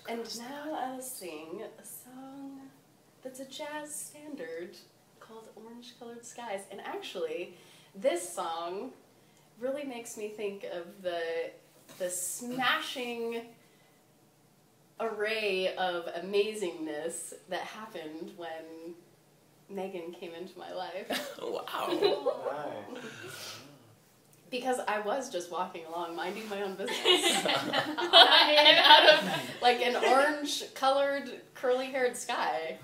And now I'll sing a song that's a jazz standard called Orange Colored Skies. And actually, this song really makes me think of the smashing array of amazingness that happened when Meghan came into my life. Wow. Because I was just walking along, minding my own business. And out of, like, an orange-colored, curly-haired sky,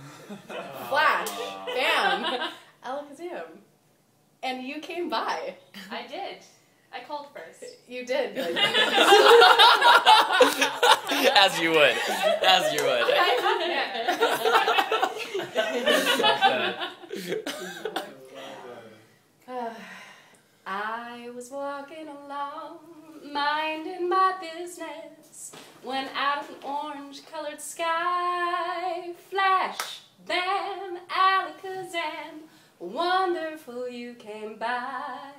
flash, bam, alakazam. And you came by. I did. I called first. You did. As you would. As you would. I was walking along, minding my business, when out of an orange-colored sky, flash, bam, alakazam, wonderful you came by.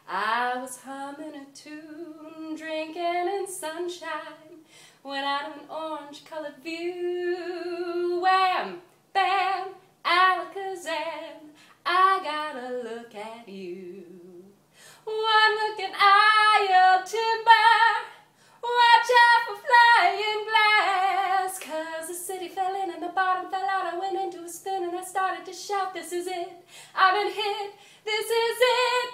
I was humming a tune, drinking in sunshine, when out of an orange-colored view, wham, bam, alakazam, I gotta look at you. One look and I'll timber, watch out for flying glass, 'cause the city fell in and the bottom fell out. I went into a spin and I started to shout, this is it, I've been hit, this is it.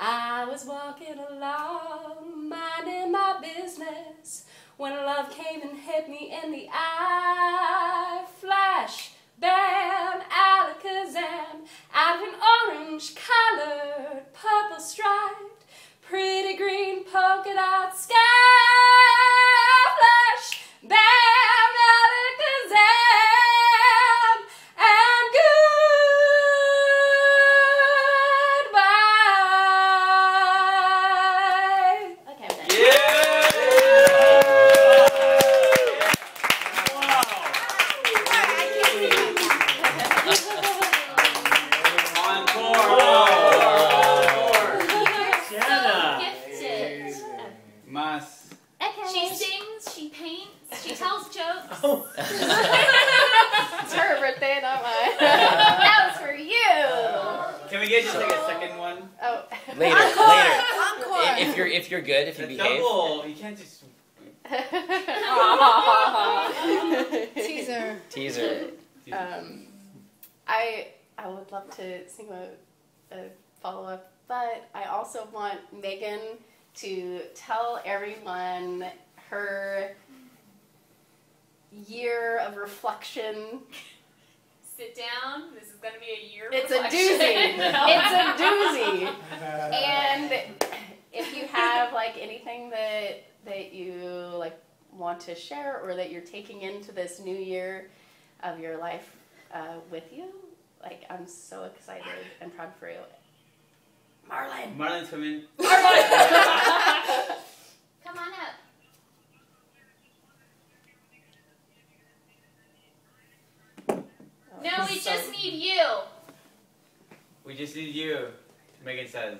I was walking along, minding my business, when love came and hit me in the eye. Flash, bam, alakazam, out of an orange-colored, purple-striped, pretty green polka-dot sky. Flash, bam, alakazam, and goodbye. Okay, I'm done. She sings, she paints, she tells jokes. It's her birthday, not mine. That was for you. Can we get just like a second one? Oh. Later. Encore. If you're good, if you behave. Double. You can't just. Teaser. I would love to sing a follow-up, but I also want Meghan to tell everyone her year of reflection. Sit down. This is going to be a year. It's a reflection. doozy. It's a doozy. And if you have like anything that you like want to share or that you're taking into this new year of your life with you, like I'm so excited and proud for you. Marlon. Marlon's coming. Come on up. No, we just need you. We just need you, Megan says.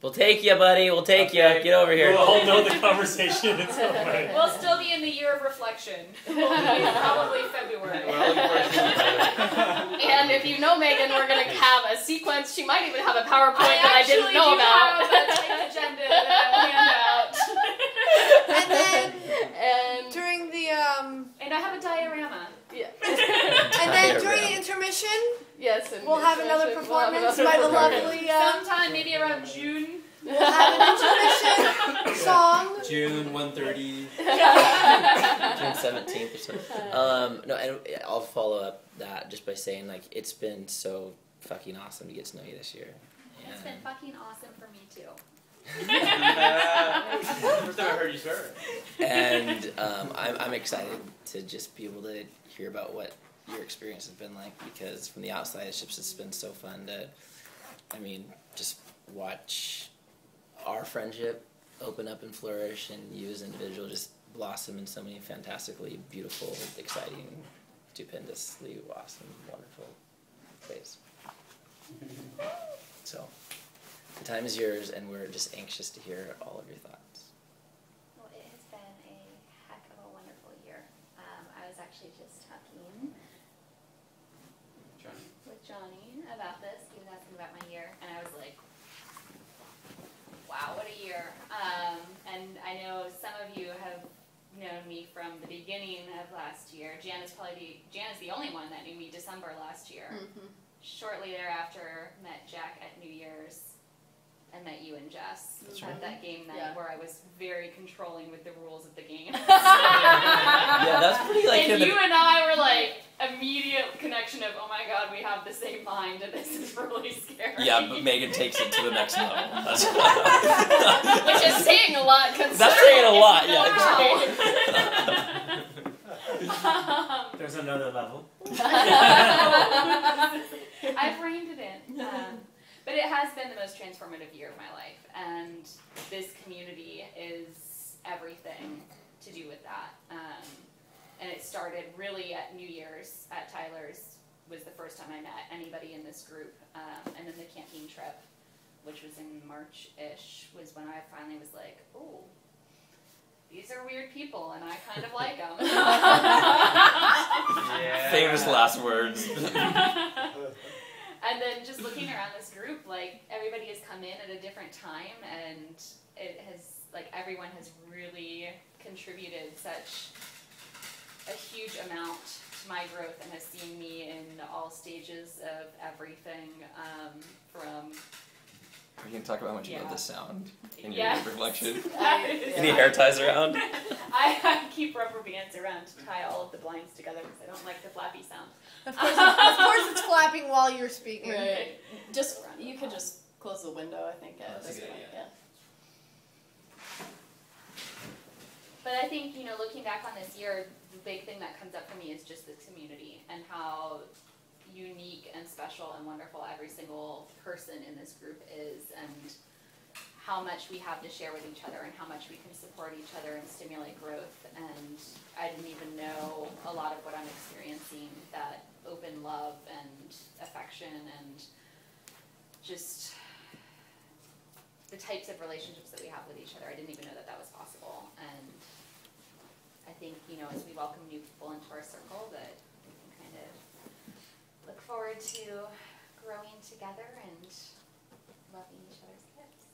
We'll take you, buddy. We'll take you. Get over here. We'll all know the conversation. It's so funny. We'll still be in the year of reflection. We'll be probably February. And if you know Meghan, we're going to have a sequence. She might even have a PowerPoint that I didn't know about. I have a agenda that I will hand out. And then And during the And I have a diorama. yeah. and then during the intermission, Yes, and we'll have another performance by the lovely. Sometime maybe around June. We'll have an intermission song. June 1:30. June 17th or something. No, and I'll follow up that just by saying, like, it's been so fucking awesome to get to know you this year. It's been fucking awesome for me too. First time I heard you swear. And I'm excited to just be able to hear about what your experience has been like, because from the outside it's just been so fun to, just watch our friendship open up and flourish, and you as an individual just blossom in so many fantastically beautiful, exciting, stupendously awesome, wonderful ways. So, The time is yours, and we're just anxious to hear all of your thoughts. Well, it has been a heck of a wonderful year. I was actually just talking with Johnny about this. He was asking about my year, and I was like, wow, what a year. And I know some of you have known me from the beginning of last year. Jan is the only one that knew me December last year. Shortly thereafter, met Jack at New Year's. And met you and Jess at that game night where I was very controlling with the rules of the game. Yeah, that's pretty like. And you and I were like immediate connection of, oh my god, we have the same mind, and this is really scary. Yeah, but Megan takes it to the next level. That's Which is saying a lot. That's saying a lot. Yeah. There's another level. I've reined it in. But it has been the most transformative year of my life, and this community is everything to do with that. And it started really at New Year's at Tyler's was the first time I met anybody in this group, and then the camping trip, which was in March-ish, was when I finally was like, oh, these are weird people, and I kind of like them. Yeah. Famous last words. And then just looking around this group, like, everybody has come in at a different time, and it has, like, everyone has really contributed such a huge amount to my growth and has seen me in all stages of everything, from... Are you going to talk about how much you love the sound in your Yes. reflection? Yes. Any hair ties around? I keep rubber bands around to tie all of the blinds together because I don't like the flappy sound. Of course it's flapping while you're speaking. Right. Just you could just close the window, I think. At That's this a good point. idea. Yeah. But I think, you know, looking back on this year, the big thing that comes up for me is just this community and how unique and special and wonderful every single person in this group is, and how much we have to share with each other and how much we can support each other and stimulate growth. And I didn't even know a lot of what I'm experiencing, that open love and affection and just the types of relationships that we have with each other. I didn't even know that that was possible. And I think, you know, as we welcome new people into our circle, that we can kind of look forward to growing together and loving each other's kids.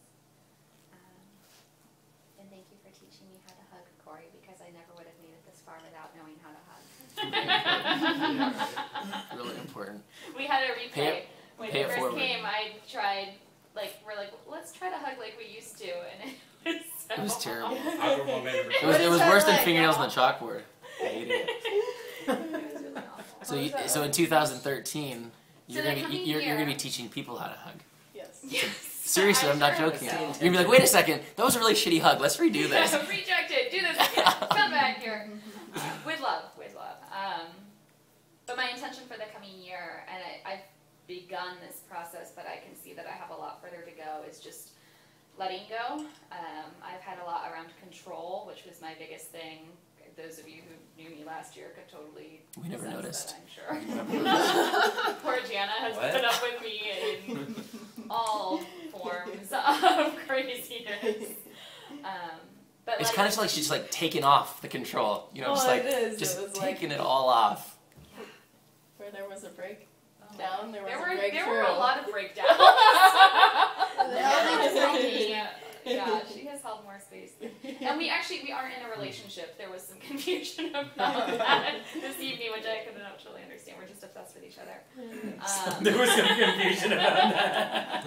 And thank you for teaching me how to hug, Corey, because I never would have made it this far without knowing how to hug. Really important. We had a replay. When pay you it first forward. came, I tried, like, we're like, let's try to hug like we used to, and it was so It was terrible. Awkward moment. It was that worse than like? fingernails on the chalkboard. I hated it. It was really awful. So in 2013, you're the gonna coming you're gonna be year- teaching people how to hug. Yes. Yes. Seriously, I'm not sure joking. so. You're gonna be like, wait a second, that was a really shitty hug. Let's redo this. Yeah, reject it. Do this again. Come back here. With love, with love. But my intention for the coming year, and I've begun this process, but I can see that I have a lot further to go, is just letting go. I've had a lot around control, which was my biggest thing. Those of you who knew me last year could totally We never sense noticed. that, I'm sure. Poor Jana has What? put up with me in all forms of craziness. But It's kind of like she's like taking off the control, you know, just Oh, like it is. just It was like- taking it all off. Where there was a break Oh. down, there was There a were breakthrough. a lot of breakdowns. Yeah, she has held more space. And we aren't in a relationship. There was some confusion about that this evening, which I couldn't actually understand. We're just obsessed with each other. There was some confusion about that.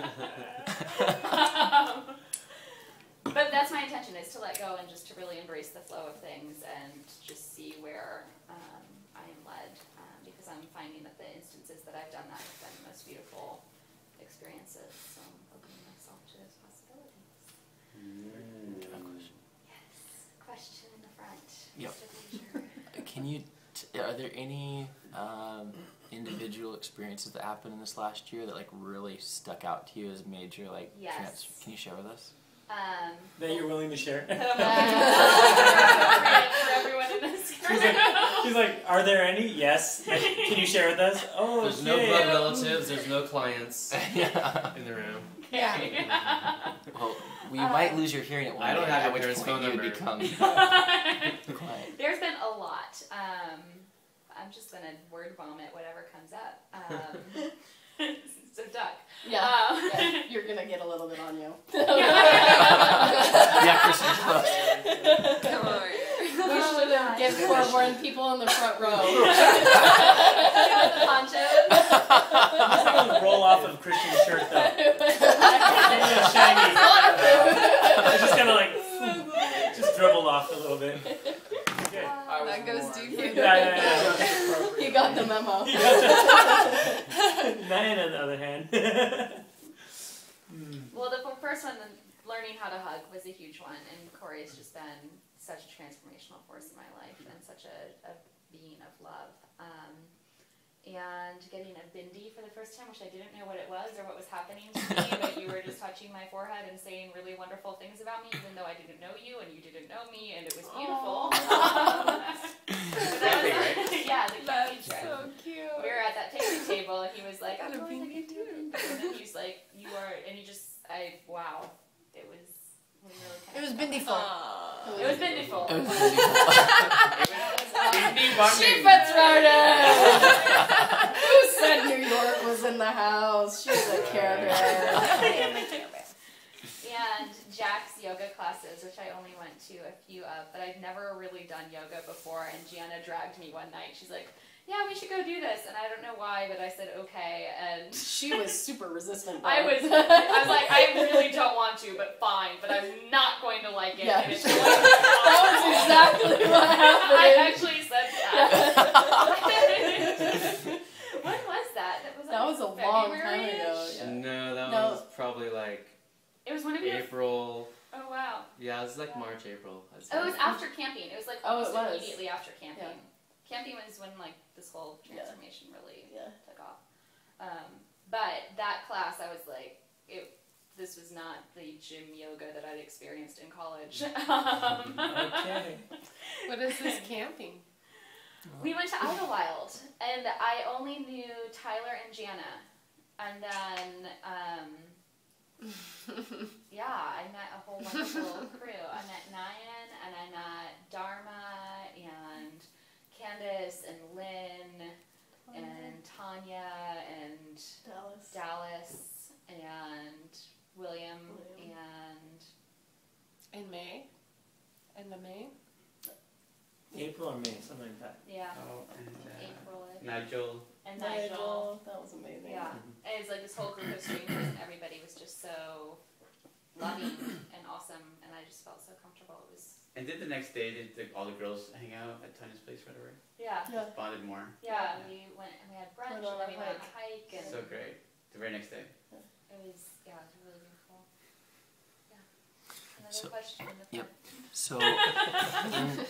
But that's my intention, is to let go and just to really embrace the flow of things and just see where I am led. Because I'm finding that the instances that I've done that have been the most beautiful experiences. So I'm opening myself to those possibilities. Yes. Question in the front. Yep. Mr. Glazer. Can you? Are there any individual experiences that happened in this last year that like really stuck out to you as major like? Yes. Can you share with us? That you're willing to share? For everyone in this She's like, are there any? Yes. Can you share with us? Oh, There's no blood relatives. There's no clients Yeah. in the room. Yeah. Well, we might lose your hearing at one I don't day, have at your which parents' point phone you would number. become quiet. There's been a lot. I'm just gonna word vomit whatever comes up. So duck. Yeah. Yeah. You're gonna get a little bit on you. Yeah, Christian. Come over here. We should have given forewarned people in the front row. The ponchos. Just gonna roll off of Christian's shirt though. It's shiny. It's just kind of like just dribbled off a little bit. Okay. That goes deeper. Yeah. You got the memo. Nine on the other hand. Well, the first one, learning how to hug, was a huge one, and Corey's just been such a transformational force in my life and such a being of love. And getting a bindi for the first time, which I didn't know what it was or what was happening to me, but you were just touching my forehead and saying really wonderful things about me, even though I didn't know you and you didn't know me, and it was beautiful. Yeah, the That's trip. so cute. We were at that picnic table, and he was like, "I'm Got a going to bindi get you." And then he's like, "You are," and he just, wow, it was. We really It was connected. bindiful. It was bindiful. It was She Fitzroden! Who said New York was in the house? She's a Care Bear. And Jack's yoga classes, which I only went to a few of, but I'd never really done yoga before, and Gianna dragged me one night. She's like, "Yeah, we should go do this," and I don't know why, but I said okay, and She was super resistant. I was like, I really don't want to, but fine, but I'm not going to like it. Yeah. And it's going to That was exactly what happened. I actually said that. When was that? That was a long time ago. Yeah. No, that No. was probably like It was one of your. April. Oh wow. Yeah, it was like March, April. I'd say. Oh, it was after camping. It was like Oh, almost it was. immediately after camping. Yeah. Camping was when like this whole transformation really Yeah. took off. But that class, I was like, this was not the gym yoga that I'd experienced in college. Okay. What is this camping? We went to Idlewild, and I only knew Tyler and Jana, and then I met a whole wonderful crew. I met Nyan, and I met Dharma, and Candace, and Lynn, and Tanya, and Dallas, and William. In May? In the May? April or May, something like that. Yeah, Oh, and April-ish. Nigel. And Nigel. That was amazing. Yeah, and it was like this whole group of strangers, and everybody was just so loving and awesome, and I just felt so comfortable. It was And did the next day, did all the girls hang out at Tanya's place right away? yeah. Bonded more. Yeah, we went and we had brunch, Went on and then a we went on a hike, and So great. The very next day. it was really beautiful. Yeah. Another So- question in the yep. front. So,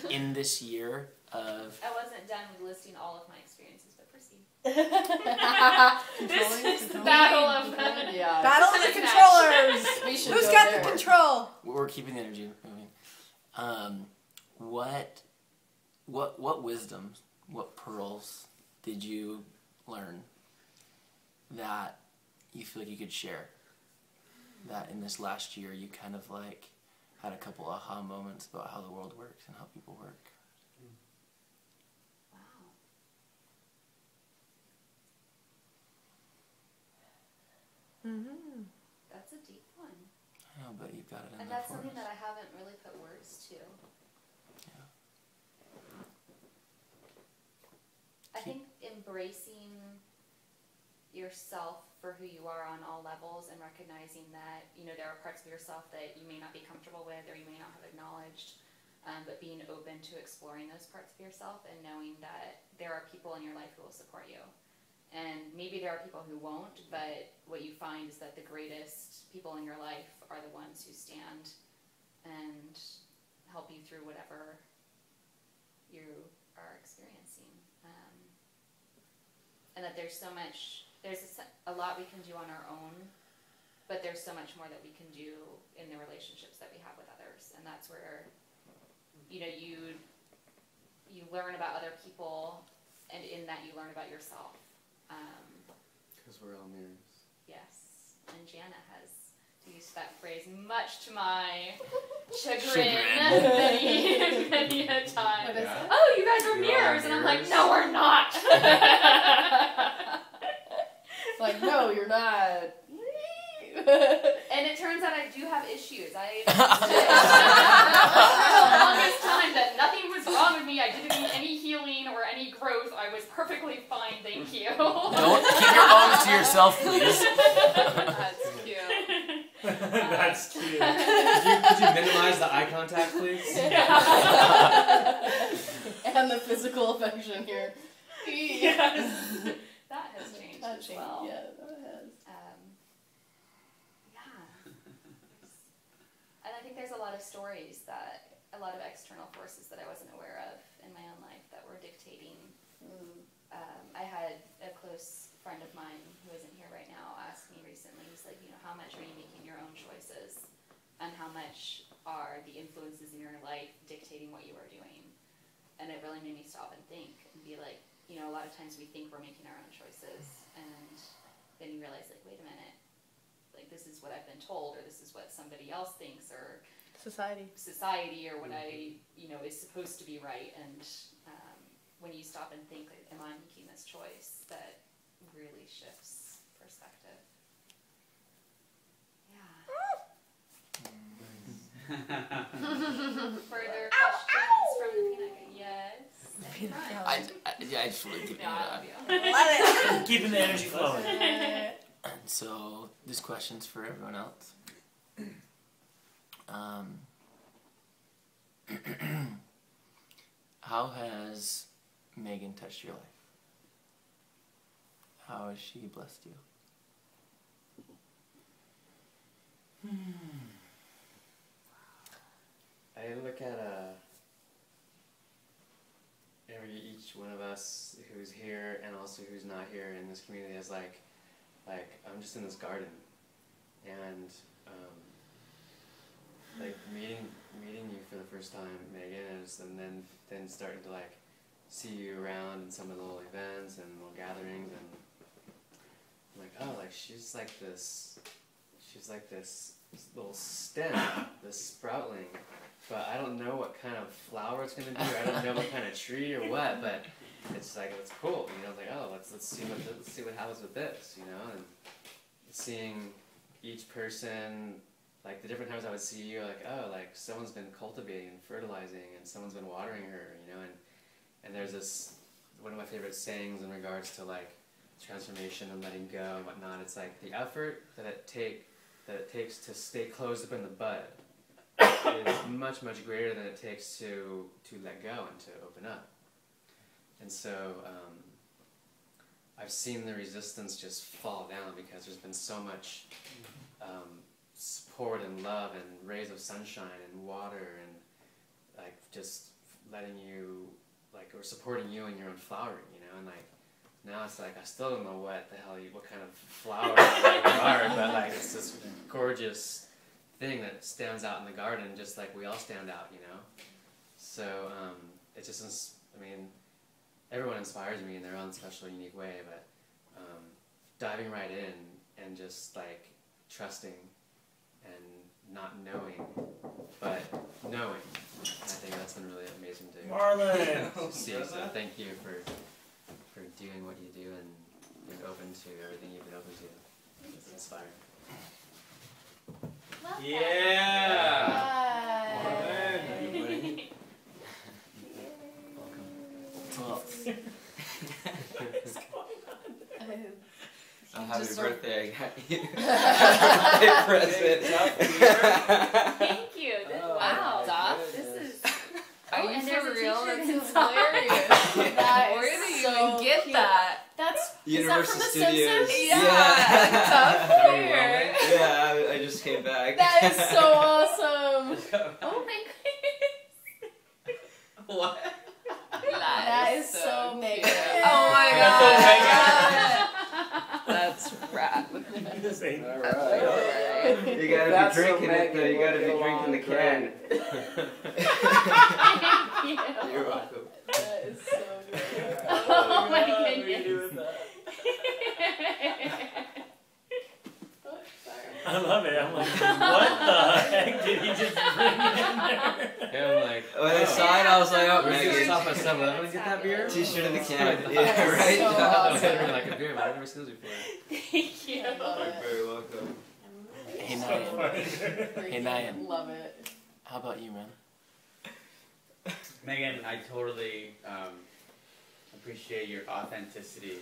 in this year of I wasn't done with listing all of my experiences, but proceed. Controlling, This is the controlling. battle of Yeah. Battle of the Tennis match. controllers. We should Who's go got there. the control? we're keeping the energy moving. What wisdom, what pearls did you learn that you feel like you could share? That in this last year you kind of like had a couple aha moments about how the world works and how people work. Wow. Mm-hmm. That's a deep one. I know, but you've got it in And there that's for something us. that I haven't really put words to. Yeah. I think embracing yourself for who you are on all levels and recognizing that, there are parts of yourself that you may not be comfortable with or you may not have acknowledged, but being open to exploring those parts of yourself and knowing that there are people in your life who will support you. And maybe there are people who won't, but what you find is that the greatest people in your life are the ones who stand and help you through whatever you are experiencing. And that there's a lot we can do on our own, but there's so much more that we can do in the relationships that we have with others. And that's where, you learn about other people, and in that you learn about yourself. Because we're all mirrors. Yes, and Jana has used that phrase much to my chagrin many a time. What is it? Oh, you guys are mirrors, and I'm like, no, we're not. Like, no, you're not. And it turns out I do have issues. For the longest time that nothing was wrong with me. I didn't need any healing or any growth. I was perfectly fine, thank you. Don't keep your bones to yourself, please. That's cute. That's cute. Could you minimize the eye contact, please? And the physical affection here. Yes. That has changed That as changed, well. yeah, that has. And I think there's a lot of stories a lot of external forces that I wasn't aware of in my own life that were dictating. I had a close friend of mine who isn't here right now ask me recently, he's like, how much are you making your own choices? And how much are the influences in your life dictating what you are doing? And it really made me stop and think and be like, a lot of times we think we're making our own choices, and then you realize, like, wait a minute, like, this is what I've been told, or this is what somebody else thinks, or Society, or what I, is supposed to be right. And when you stop and think, like, am I making this choice, that really shifts perspective. Yeah. Further questions from the peanut gallery? Yes. I just want to keep it up. Keeping the energy flowing. And so, this question's for everyone else. How has Megan touched your life? How has she blessed you? I look at each one of us who's here and also who's not here in this community as like I'm just in this garden, and like meeting you for the first time, Megan, and then starting to like see you around in some of the little events and little gatherings, and I'm like, oh, like she's like this little stem, this sproutling, but I don't know what kind of flower it's gonna be, or I don't know what kind of tree or what, but it's like, it's cool, like, oh, let's see what happens with this, and seeing each person, like the different times I would see you, like, oh, like someone's been cultivating and fertilizing, and someone's been watering her, and there's this, one of my favorite sayings in regards to like transformation and letting go and whatnot, it's like the effort that it takes to stay closed up in the bud is much, much greater than it takes to let go and to open up. And so I've seen the resistance just fall down because there's been so much support and love and rays of sunshine and water and like just letting you, like, or supporting you in your own flowering, and like now it's like I still don't know what kind of flower you are, but like it's this gorgeous thing that stands out in the garden, just like we all stand out, So it just, everyone inspires me in their own special, unique way, but diving right in and just like trusting and not knowing, but knowing. I think that's been really amazing to see. So thank you for doing what you do and being open to everything you've been open to. It's inspiring. Yeah! Well, Happy birthday, I got you. present. Thank you. Wow. This is. Are you and for there's a real? t-shirt That's inside. hilarious. Where did you even get that? That's Universal is that from The Studios. Simpsons? Yeah. Tough here. Yeah, I just came back. That is so awesome. Oh my goodness. What? That is so Megan. Oh my That's god. so That's rad. This ain't- All right. You gotta That's be drinking so it though. You Megan gotta be will drinking the go can. Thank you. You're welcome. That is so good. Oh my What do you goodness. do with that? I love it. I'm like, what the heck did he just bring in there? Yeah, I'm like, When I saw it, I was like, oh, we're Megan. gonna stop at 7-Eleven and get that beer? T-shirt in the Let's can. do it. Yeah, right? So awesome. Really like a beer, but I've never seen those before. Thank you. I love You're it. very welcome. So Hey, Nyan. funny. Freaking Nyan. Love it. How about you, man? Megan, I totally appreciate your authenticity.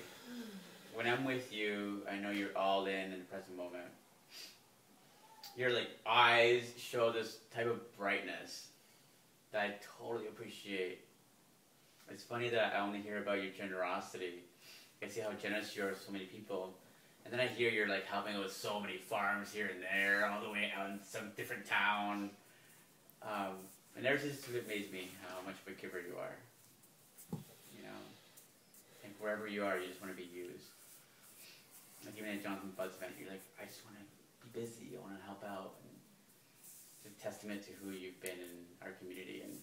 When I'm with you, I know you're all in the present moment. Your like eyes show this type of brightness that I totally appreciate. It's funny that I only hear about your generosity. I see how generous you are with so many people. And then I hear you're like helping with so many farms here and there, all the way out in some different town. And ever since it amazed me how much of a giver you are. You know, and wherever you are, you just want to be used. Like even at Jonathan Budd's event, you're like, I just want to be busy. I want to help out. And it's a testament to who you've been in our community and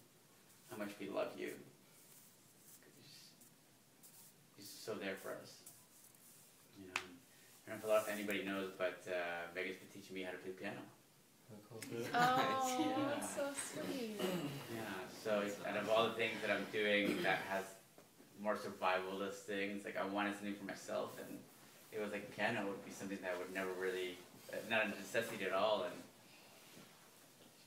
how much we love you. You're just so there for us. You know, I don't know if anybody knows, but Megan's been teaching me how to play piano. Oh, Yeah. that's so sweet. Yeah, so out of all the things that I'm doing that has more survivalist things, like I wanted something for myself, and it was like piano would be something that I would never really, not a necessity at all, and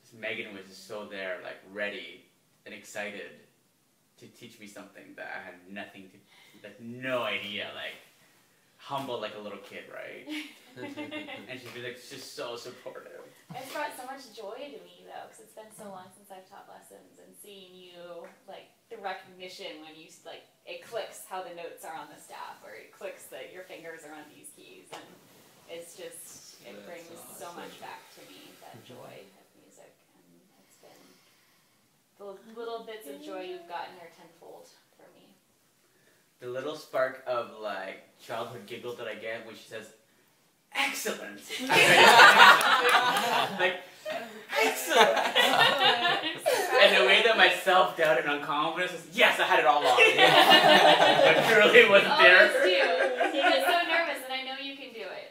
just Megan was just so there, like ready and excited to teach me something that I had nothing to, like no idea, like humble like a little kid, right? And she'd be like just so supportive. It's brought so much joy to me though, because it's been so long since I've taught lessons, and seeing you, like the recognition when you like it clicks how the notes are on the staff, or it clicks that your fingers are on these keys, and it's just it That's brings so awesome. much back to me, that joy of music, and it's been the little bits of joy you've gotten are tenfold for me. The little spark of like childhood giggle that I get when she says, "Excellent," like excellent, and the way that my self-doubt and unconfidence is, yes, I had it all wrong, but truly wasn't Always there. do. You get so nervous, and I know you can do it.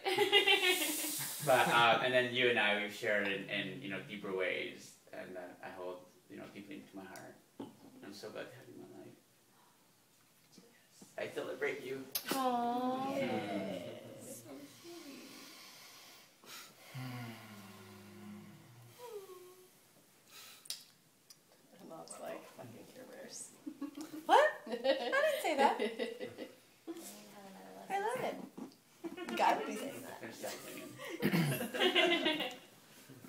But and then you and I, we've shared in you know deeper ways, and I hold you know deeply into my heart. I'm so glad to have you in my life. I celebrate you. Aww. And that's like fucking Care Bears. What? I didn't say that. I love it. You gotta be saying that. Finish that singing.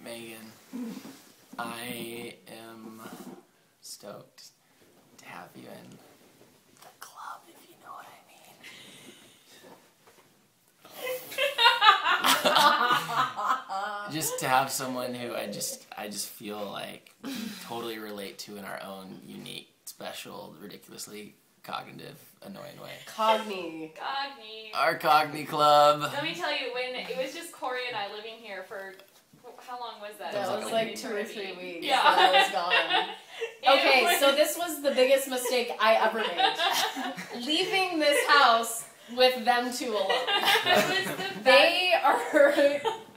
Megan, I am stoked to have you in the club, if you know what I mean. Just to have someone who I just feel like we totally relate to in our own unique, special, ridiculously cognitive, annoying way. Cogni. Cogni. Our Cogni Club. Let me tell you, when it was just Corey and I living here for, how long was that? That It was like like an 2 or 3 eternity. weeks Yeah. that I was gone. It Okay, was- so this was the biggest mistake I ever made. Leaving this house with them two alone. It was the best. They are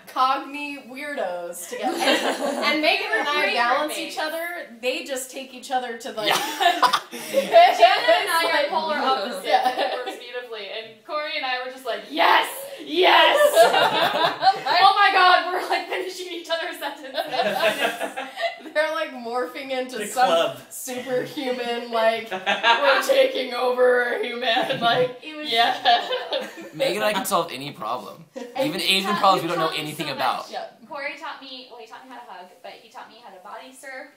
cogni weirdos together. And Megan and I Great balance roommates. each other. They just take each other to the. Jenna and I are polar opposites, Yeah. and it works beautifully. And Corey and I were just like, yes, yes. Oh my God, we're like finishing each other's sentences. They're like morphing into The some club. superhuman, like, we're taking over human, like, It was yeah. Megan and I can solve any problem. And Even you Asian taught- problems you we don't know taught me anything so about. much. Yeah. Corey taught me, well, he taught me how to hug, but he taught me how to body surf.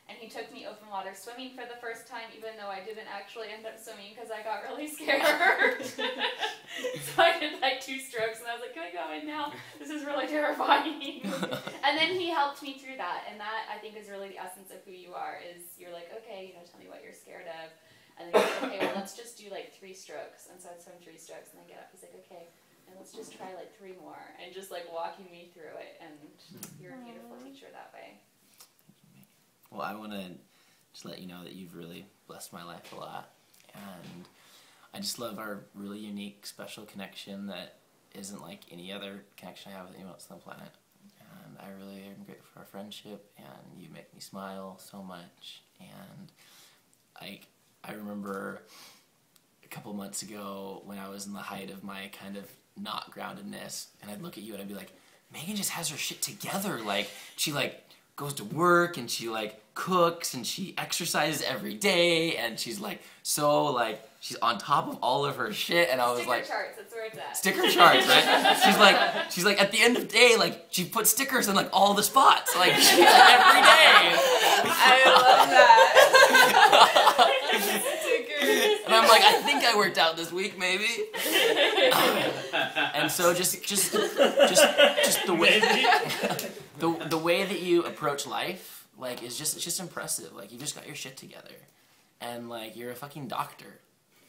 And he took me open water swimming for the first time, even though I didn't actually end up swimming because I got really scared. So I did like 2 strokes, and I was like, can I go in now? This is really terrifying. And then he helped me through that, and that I think is really the essence of who you are. Is you're like, okay, tell me what you're scared of, and then he's like, okay, well let's just do like 3 strokes. And so I'd swim 3 strokes, and then get up. He's like, okay, and let's just try like 3 more, and just like walking me through it. And you're a beautiful teacher that way. Well, I want to just let you know that you've really blessed my life a lot, and I just love our really unique, special connection that isn't like any other connection I have with anyone else on the planet. And I really am grateful for our friendship, and you make me smile so much. And I remember a couple months ago when I was in the height of my kind of not groundedness, and I'd look at you and I'd be like, Megan just has her shit together. Like, she like goes to work and she like cooks and she exercises every day, and she's like so like she's on top of all of her shit. And I was like, sticker charts, that's where it's at. Sticker charts, right? she's like at the end of the day, like she puts stickers in like all the spots, like she's like, every day. I love that. Stickers. And I'm like, I think I worked out this week, maybe. And so just the way the way that you approach life, like, is just, it's just impressive. Like, you just got your shit together, and like you're a fucking doctor,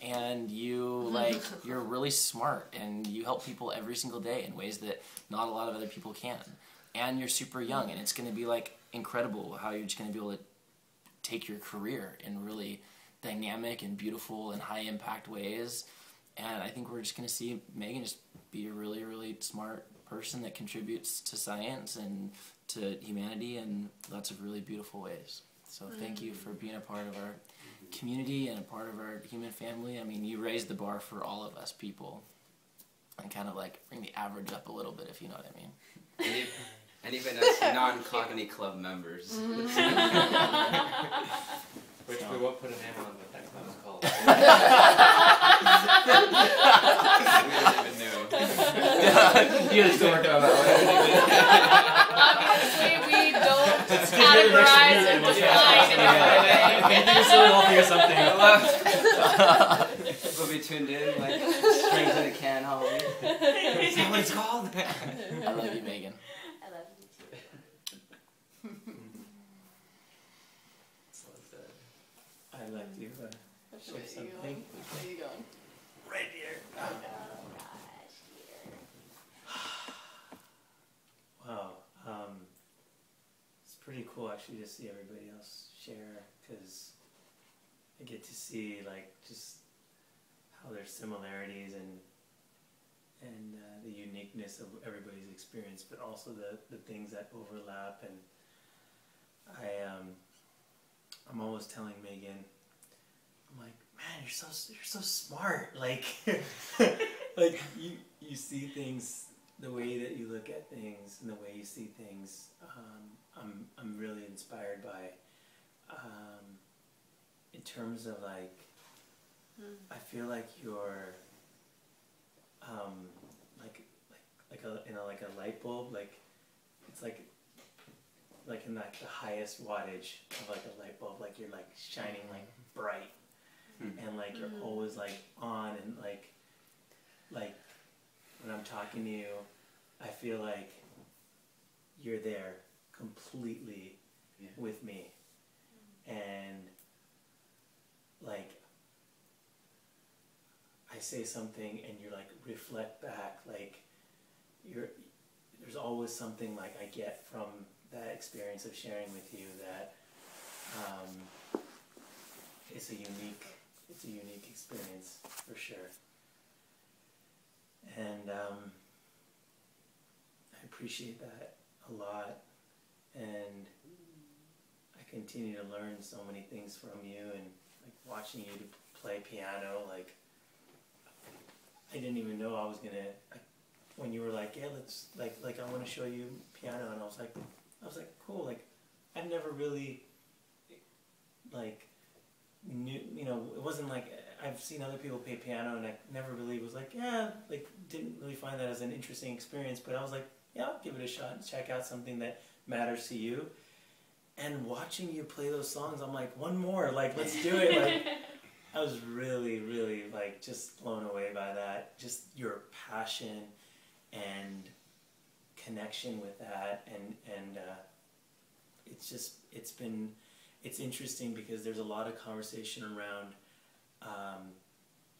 and you like you're really smart, and you help people every single day in ways that not a lot of other people can. And you're super young, and it's going to be like incredible how you're just going to be able to take your career in really dynamic and beautiful and high impact ways. And I think we're just going to see Megan just be a really, really smart person that contributes to science and to humanity in lots of really beautiful ways. So thank you for being a part of our community and a part of our human family. I mean, you raised the bar for all of us people, and kind of like bring the average up a little bit, if you know what I mean. And even as non-Cognity Club members. Which we won't put a name on what that club is called. We don't even know. You just worked on that Obviously, we don't categorize and define it. I think something. We'll be tuned in, like strings in a can, Holly. Is that what it's called? I love you, Megan. I love you too. I'd like to share something. Where you going? Right here. Oh gosh, here. Wow. It's pretty cool actually to see everybody else share, because I get to see like just how there's similarities and the uniqueness of everybody's experience, but also the things that overlap. And I'm always telling Megan, I'm like, man, you're so smart. Like, like you see things the way that you look at things and the way you see things. I'm really inspired by. In terms of like, I feel like you're like a light bulb. Like, it's like in like the highest wattage of like a light bulb. Like, you're like shining like bright. And like you're always like on, and like when I'm talking to you, I feel like you're there completely with me. And like I say something and you like reflect back, like there's always something like I get from that experience of sharing with you that it's a unique experience for sure. And I appreciate that a lot, and I continue to learn so many things from you, and like watching you play piano. Like, I didn't even know I was gonna. When you were like, yeah, let's like I want to show you piano, and I was like, cool. Like, I've never really like knew, you know, it wasn't like I've seen other people play piano, and I never really was like, yeah, like didn't really find that as an interesting experience. But I was like, yeah, I'll give it a shot and check out something that matters to you. And watching you play those songs, I'm like, one more, like, let's do it. Like, I was really, really like just blown away by that. Just your passion and connection with that, and it's interesting because there's a lot of conversation around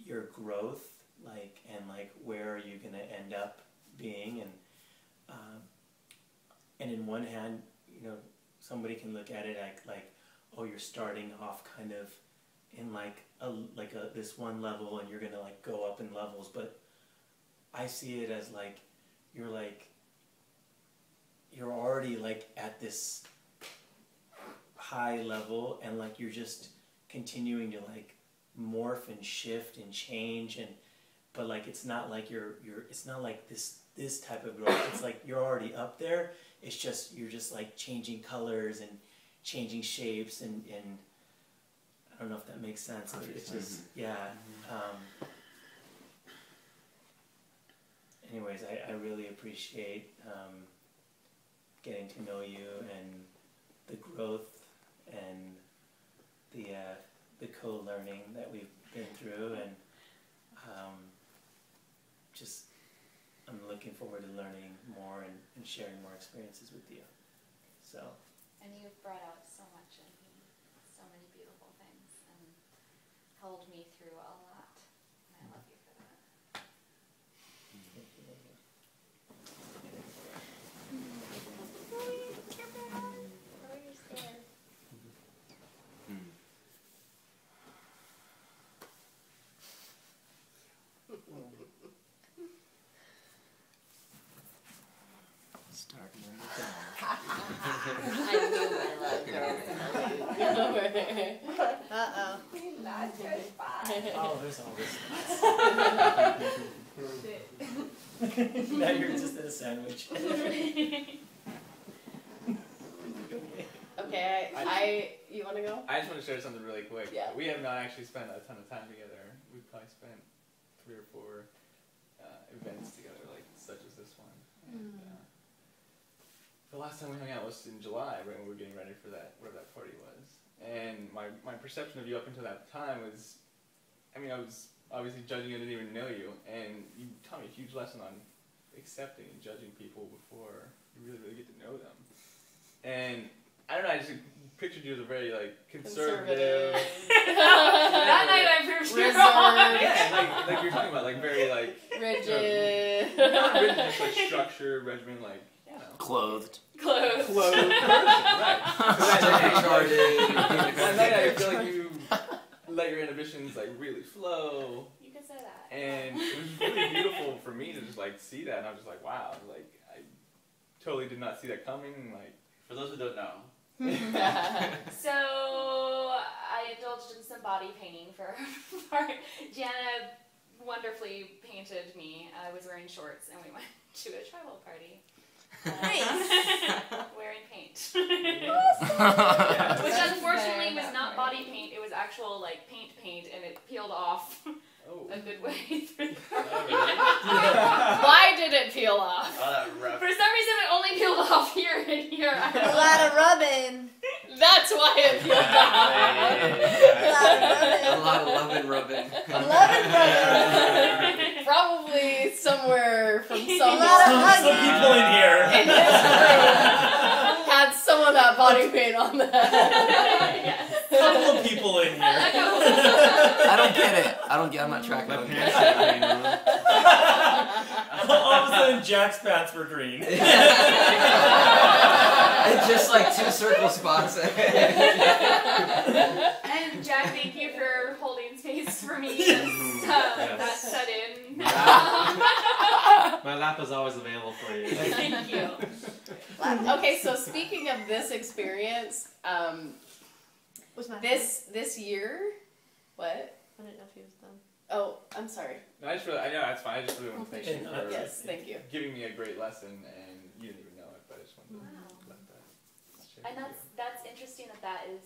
your growth like, and like where are you gonna end up being, and in one hand, you know, somebody can look at it like oh, you're starting off kind of in like this one level, and you're gonna like go up in levels, but I see it as like you're already like at this high level, and like you're just continuing to like morph and shift and change, and but like it's not like it's not like this type of growth. It's like you're already up there. It's just you're just like changing colors and changing shapes, and I don't know if that makes sense, but it's just yeah. Anyways, I really appreciate getting to know you and the growth and the co-learning that we've been through, and just I'm looking forward to learning more and sharing more experiences with you. So. And you've brought out so much in me, so many beautiful things, and held me through a lot. And I love you for that. Starting to I knew I loved her. Uh-oh. That's your spot. Oh, there's all this. Now you're just in a sandwich. Okay, you want to go? I just want to share something really quick. Yeah. We have not actually spent a ton of time together. We've probably spent 3 or 4 events together, like such as this one. And, the last time we hung out was in July, right when we were getting ready for that, whatever that party was. And my perception of you up until that time was, I mean, I was obviously judging you, I didn't even know you, and you taught me a huge lesson on accepting and judging people before you really, really get to know them. And I don't know, I just pictured you as a very like conservative. That night I proved you wrong. Yeah, like you're talking about, like very like Rigid. not rigid, just like structured, regimen, like you know. clothed. Clothed person, right? And then I feel like you let your inhibitions like really flow. You could say that. And it was really beautiful for me to just like see that, and I was just like, wow, like I totally did not see that coming. Like For those who don't know, So I indulged in some body painting for Jana wonderfully painted me. I was wearing shorts and we went to a tribal party. Wearing paint. Which unfortunately was not body paint, it was actual like paint and it peeled off a good way through the Why did it peel off? oh, that rough. For some reason it only peeled off here and here. I A don't know. lot of rubbing. That's why it peeled off. A lot of love and rubbing. Love and rubbing. Probably somewhere from A someone lot of Some hugging. people in here. in this room had some of that body paint on them. Yes. Couple of people in here. I don't get it. I'm not tracking. My I don't parents get had paint on them. All of a sudden, Jack's pants were green. it. It's just like 2 circle spots. And Jack, thank you for holding space for me. That set in. My lap is always available for you. Thank you. Okay, so speaking of this experience, Was my this year, what? I didn't know if he was done. Oh, I'm sorry. No, I know that's fine. I just really want to thank you for Yes, thank you. giving me a great lesson, and you didn't even know it, but I just wanted to let that share And with you. that's interesting that is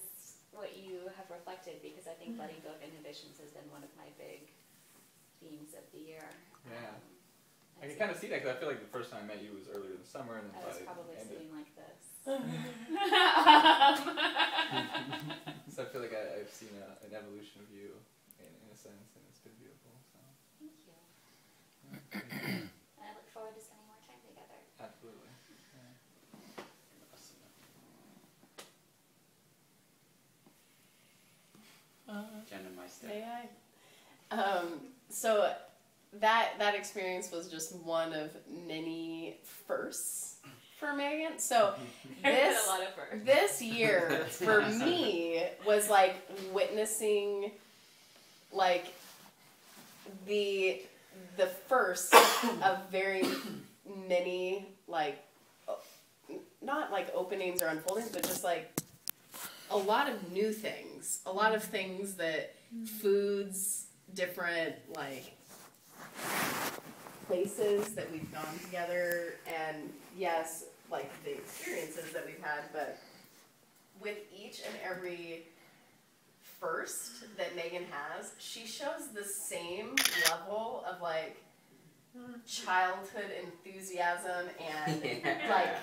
what you have reflected, because I think letting go of inhibitions has been one of my big themes of the year. Yeah. I and can kind of see that because I feel like the first time I met you was earlier in the summer, and then I was by the probably end of- sitting like this. So I feel like I've seen an evolution of you in a sense, and it's been beautiful. So Thank you. And I look forward to spending more time together. absolutely. Yeah. Jen and my step. May I? So that experience was just one of many firsts for Meghan. So There's a lot of firsts. this year for me was like witnessing like the first of very many like not like openings or unfoldings, but just like a lot of new things, a lot of things that foods, different like places that we've gone together, and yes, like the experiences that we've had, but with each and every first that Meghan has, she shows the same level of like childhood enthusiasm and like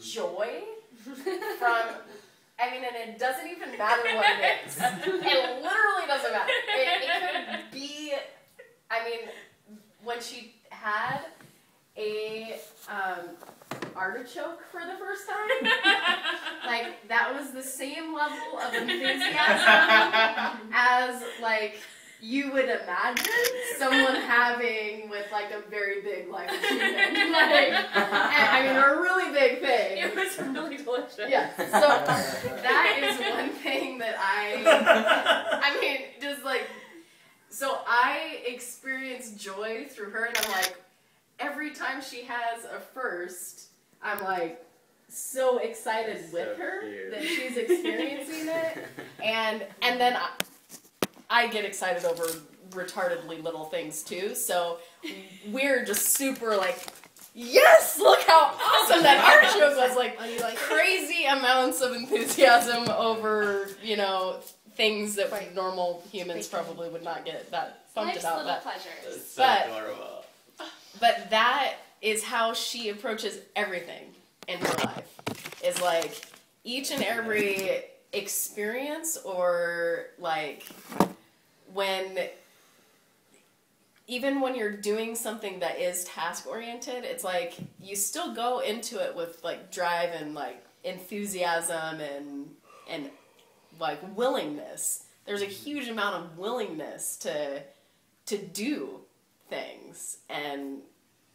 joy from, I mean, and it doesn't even matter what it is. It literally doesn't matter. It could be, I mean, when she had a artichoke for the first time, like that was the same level of enthusiasm as like you would imagine someone having with like a very big life achievement, like, I mean, a really big thing. It was really delicious. Yeah. So that is one thing that I mean, just like, so I experience joy through her, and I'm like, every time she has a first, I'm like so excited That's with so her cute. that she's experiencing it, and then I get excited over retardedly little things too. So we're just super like, yes, look how awesome that artichoke was! Like, crazy amounts of enthusiasm over, you know, things that normal humans probably would not get that pumped Life's about. little But pleasures. So But- adorable. but that is how she approaches everything in her life. Is like each and every experience, or like even when you're doing something that is task oriented, it's like you still go into it with like drive and like enthusiasm and like willingness. There's a huge amount of willingness to do things, and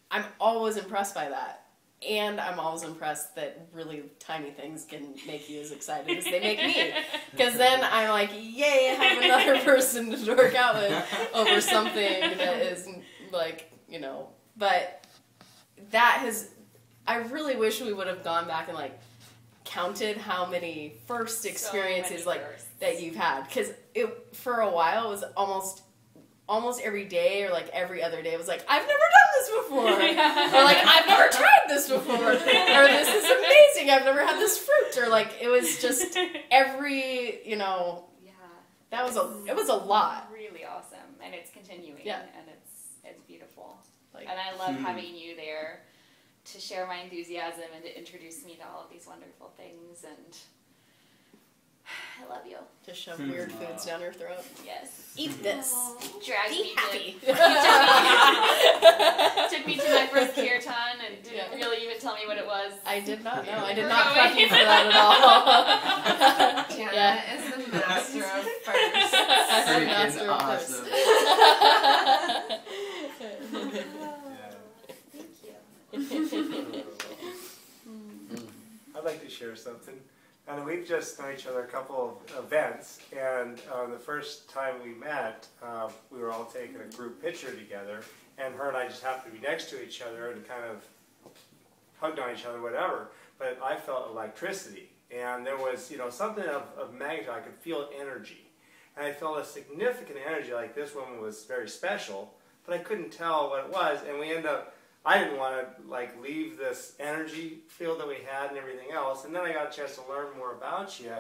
I'm always impressed by that. And I'm always impressed that really tiny things can make you as excited as they make me. Because then I'm like, yay, I have another person to work out with over something that is like, you know. But that has, I really wish we would have gone back and like counted how many first experiences like firsts. that you've had. Because it, for a while, it was almost every day or like every other day, it was like, I've never done this before. Or like, I've never tried this before. Or this is amazing, I've never had this fruit. Or like, it was just every, you know, Yeah. it was a lot. Really awesome, and it's continuing. Yeah. And it's beautiful. Like, And I love having you there to share my enthusiasm and to introduce me to all of these wonderful things, and I love you. to shove weird foods down your throat. Yes. Eat this. Drag Be me happy. Took me to my first kirtan and didn't Yeah. really even tell me what it was. I did not know. I did We're not going. prep you for that at all. Jana Yeah. is the master of firsts. I'm a Freaking master of awesome. Thank you. I'd like to share something. And we've just known each other a couple of events, and the first time we met, we were all taking a group picture together, and her and I just happened to be next to each other and kind of hugged on each other, whatever. But I felt electricity, and there was, you know, something of magnitude. I could feel energy, and I felt a significant energy, like this woman was very special, but I couldn't tell what it was, and we ended up, I didn't want to like leave this energy field that we had and everything else, and then I got a chance to learn more about you,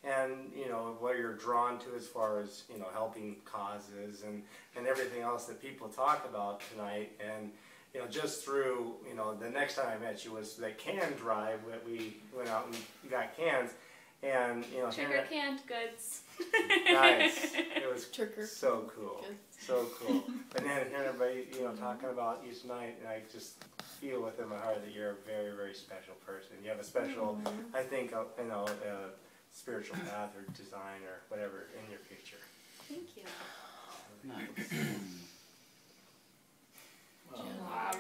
and you know what you're drawn to as far as, you know, helping causes and everything else that people talk about tonight. And you know, just through, you know, the next time I met you was the can drive that we went out and got cans, and you know, Trigger canned goods. nice. It was Trigger. so cool. Good. So cool. And then hearing everybody, you know, talking about each night, and I just feel within my heart that you're a very, very special person. You have a special, I think, you know, spiritual path or design or whatever in your future. Thank you. Nice.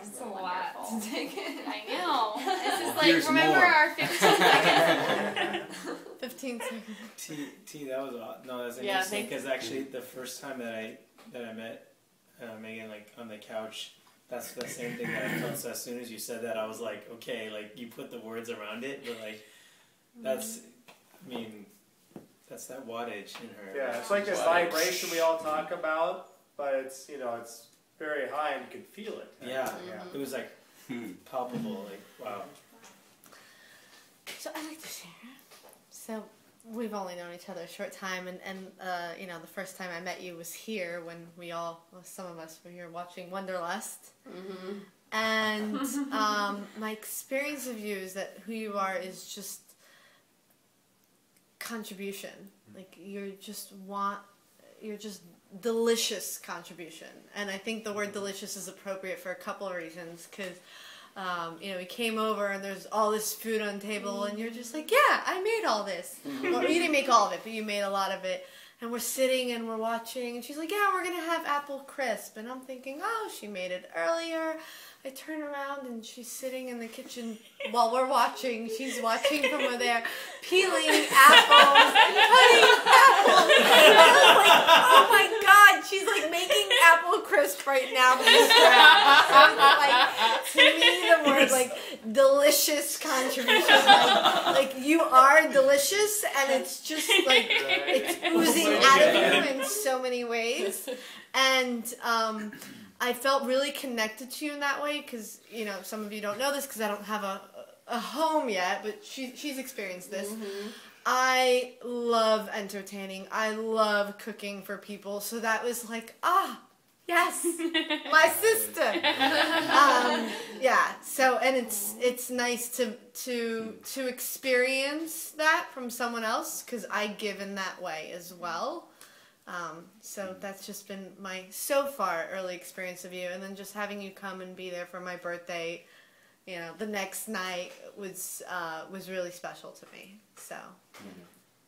It's a lot wonderful. to take in. I know. It's just like, Here's remember more. our 15 seconds? 15 seconds. T, that was odd. No, that's Yeah, interesting thank- because actually the first time that I met Megan, like on the couch, that's the same thing that I felt. So as soon as you said that, I was like, okay, like you put the words around it, but like that's, I mean, that's that wattage in her. Yeah, it's like this vibration we all talk about, but it's, you know, it's very high and you can feel it. Yeah, Yeah. it was like palpable. Like wow. So I'd like to share. So we've only known each other a short time, and you know, the first time I met you was here when some of us were here watching Wanderlust. Mm-hmm. And my experience of you is that who you are is just contribution. Like you're just delicious contribution. And I think the word delicious is appropriate for a couple of reasons, because you know, we came over and there's all this food on the table and you're just like, yeah, I made all this. Well, you didn't make all of it, but you made a lot of it. And we're sitting and we're watching and she's like, yeah, we're going to have apple crisp. And I'm thinking, oh, she made it earlier. I turn around and she's sitting in the kitchen while we're watching. She's watching from over there, peeling apples, cutting apples. And I was like, oh my God, she's like making apple crisp right now from scratch. And like, to me, the word like delicious contribution, like you are delicious, and it's just like it's oozing out of you in so many ways, and I felt really connected to you in that way because, you know, some of you don't know this because I don't have a home yet, but she's experienced this. Mm-hmm. I love entertaining. I love cooking for people. So that was like, yes, my sister. Yeah. So, and it's nice to experience that from someone else because I give in that way as well. So that's just been my so far early experience of you, and then just having you come and be there for my birthday, you know, the next night was really special to me. So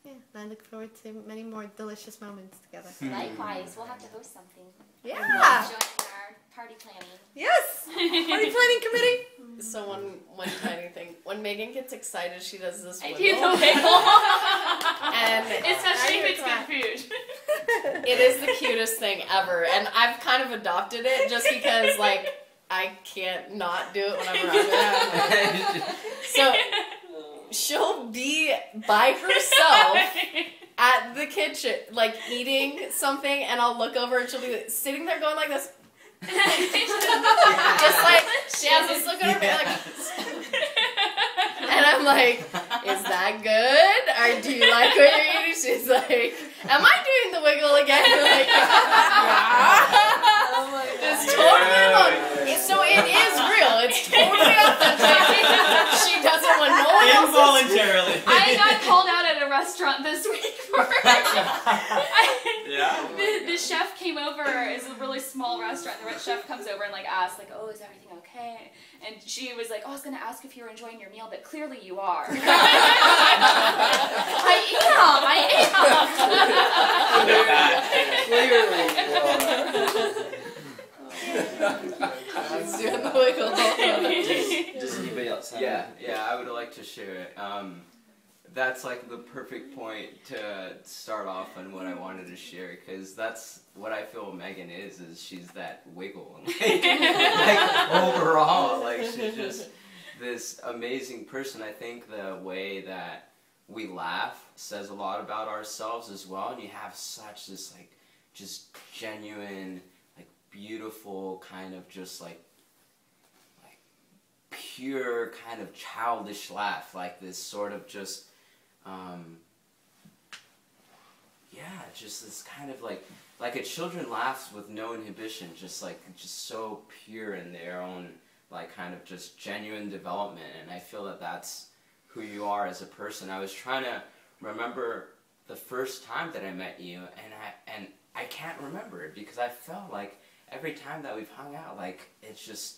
yeah, and I look forward to many more delicious moments together. Likewise, we'll have to host something. Yeah. Join our party planning. Yes. Party planning committee. So one tiny thing. When Megan gets excited, she does this I wiggle. do the wiggle. And Especially if it's good food. it is the cutest thing ever. And I've kind of adopted it just because, like, I can't not do it when I'm around her. So she'll be by herself at the kitchen, like, eating something, and I'll look over and she'll be sitting there going like this. Just like she has this look on her face, like, and I'm like, "Is that good? Or do you like what you're eating?" She's like, "Am I doing the wiggle again?" Like, Oh my God. it's totally real. So it is real. It's totally authentic. She does it when no one else is. Involuntarily. I got called out at a restaurant this week for Yeah. the chef came over. It's a really small restaurant. The chef comes over and like asks like, "Oh, is everything okay?" And she was like, "Oh, I was gonna ask if you were enjoying your meal, but clearly you are." I was doing the wiggle. Does anybody else have Yeah, I would like to share it. That's like the perfect point to start off on what I wanted to share, because that's what I feel Megan is she's that wiggle. Like overall, like she's just this amazing person. I think the way that we laugh says a lot about ourselves as well, and you have such this like just genuine, like beautiful kind of just like pure kind of childish laugh, like this sort of just just this kind of like a children laughs with no inhibition, just so pure in their own like kind of just genuine development. And I feel that that's who you are as a person. I was trying to remember the first time that I met you, and I can't remember it because I felt like every time that we've hung out, like it's just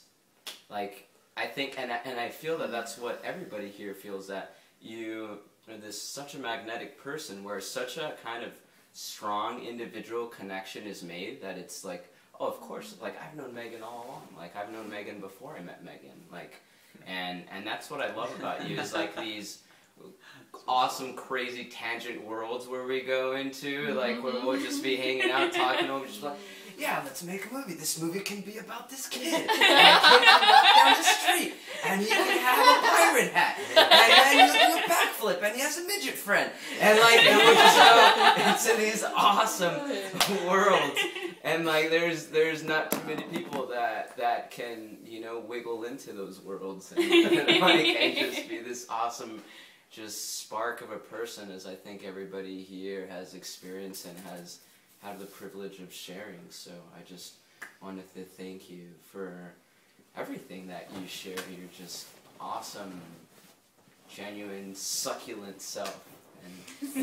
like I think, and I feel that that's what everybody here feels, that you are this such a magnetic person where such a kind of strong individual connection is made that it's like oh, of course, like I've known Meghan all along. Like I've known Meghan before I met Meghan. Like, and that's what I love about you is like these awesome, crazy tangent worlds where we go into, like where we'll just be hanging out, talking, and we'll just be like, yeah, let's make a movie. This movie can be about this kid. And a kid can walk down the street, and he can have a pirate hat, and then he'll do a backflip, and he has a midget friend, and like, and we'll just go into these awesome worlds, and like, there's not too many people that can, you know, wiggle into those worlds, and like, and just be this awesome, just spark of a person, as I think everybody here has experienced and has had the privilege of sharing. So I just wanted to thank you for everything that you share. You're just awesome, genuine, succulent self. And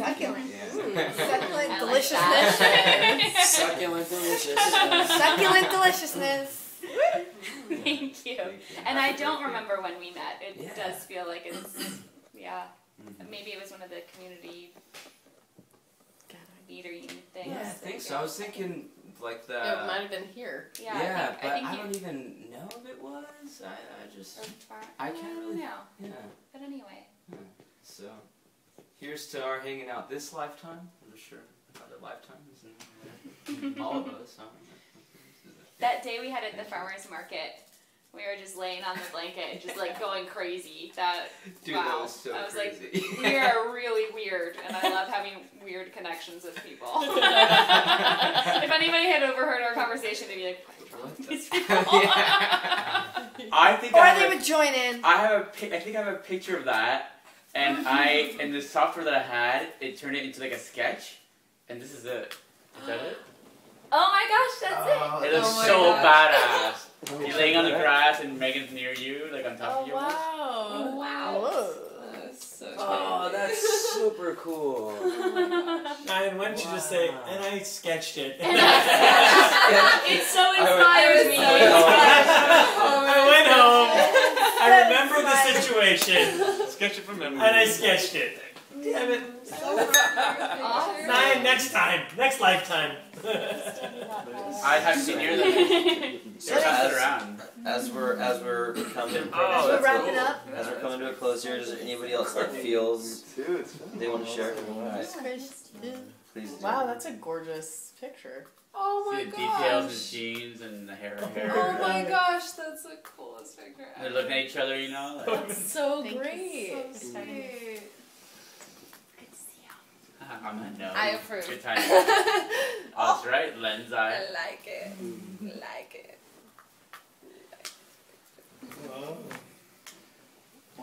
Succulent. Yeah. Succulent I like deliciousness. Succulent delicious. Succulent deliciousness. Thank you. And I don't remember when we met. It does feel like it's, yeah. Maybe it was one of the community theater unit things. Yeah, I think so. I was thinking like the. It might have been here. Yeah, Yeah, I think I you, don't even know if it was. I just. I can't don't really. know. Yeah. But anyway. So, here's to our hanging out this lifetime. I'm sure other lifetimes and all of us. That day we had at the farmer's market, we were just laying on the blanket and just like going crazy. That Dude, wow. that was so I was crazy. like, we are really weird, and I love having weird connections with people. If anybody had overheard our conversation, they'd be like, "What's wrong with these people?" I think Or I they have would join in. I think I have a picture of that, and in the software that I had, it turned it into like a sketch, and this is it. Is that it? Oh my gosh, that's It looks my so gosh. badass. You're laying on the grass and Megan's near you, like on top of you. it. wow. Oh, wow. Whoa. That's so Oh, that's super cool. And why don't you just say, and I sketched it. It so inspires me. I went home. I remember the situation. Sketch it from memory. And I sketched it. Damn it. Next time. Next lifetime. I have to hear that. They're passing it around. As we're coming, We're wrapping up. as we're coming to a close here, is there anybody else that feels they want to share? Alright, please do. Wow, that's a gorgeous picture. Oh See my the details in gosh. jeans and the hair. Oh my gosh, that's the coolest picture They're ever. looking at each other, you know. Like, That's so Thank you. great. So sweet. I'm a no. I approve. Good time. Oh, that's right. Lens I eye. like it. Like it. Well,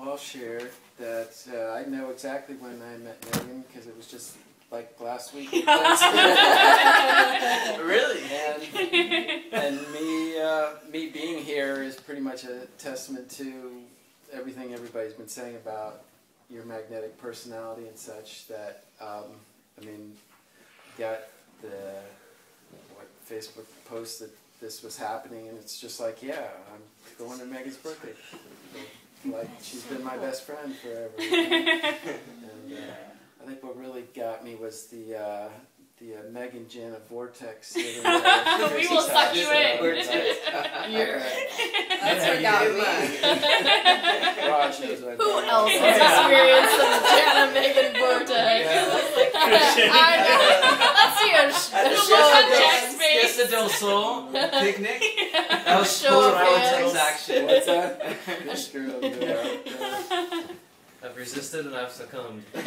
I'll share that I know exactly when I met Megan because it was just like last week. Really? And me being here is pretty much a testament to everything everybody's been saying about your magnetic personality and such. That I mean, got the Facebook post that this was happening, and it's just like, yeah, I'm going to Megan's birthday. Like she's been my best friend forever. And I think what really got me was the Megan Jana Vortex. We will suck you in. That's what got me. Who else has experienced some Jana Megan vortex? Let's see a show. Fiesta del Sol picnic. That was Show full of vortex hands. action. What's that? This girl. I've resisted and I've succumbed. The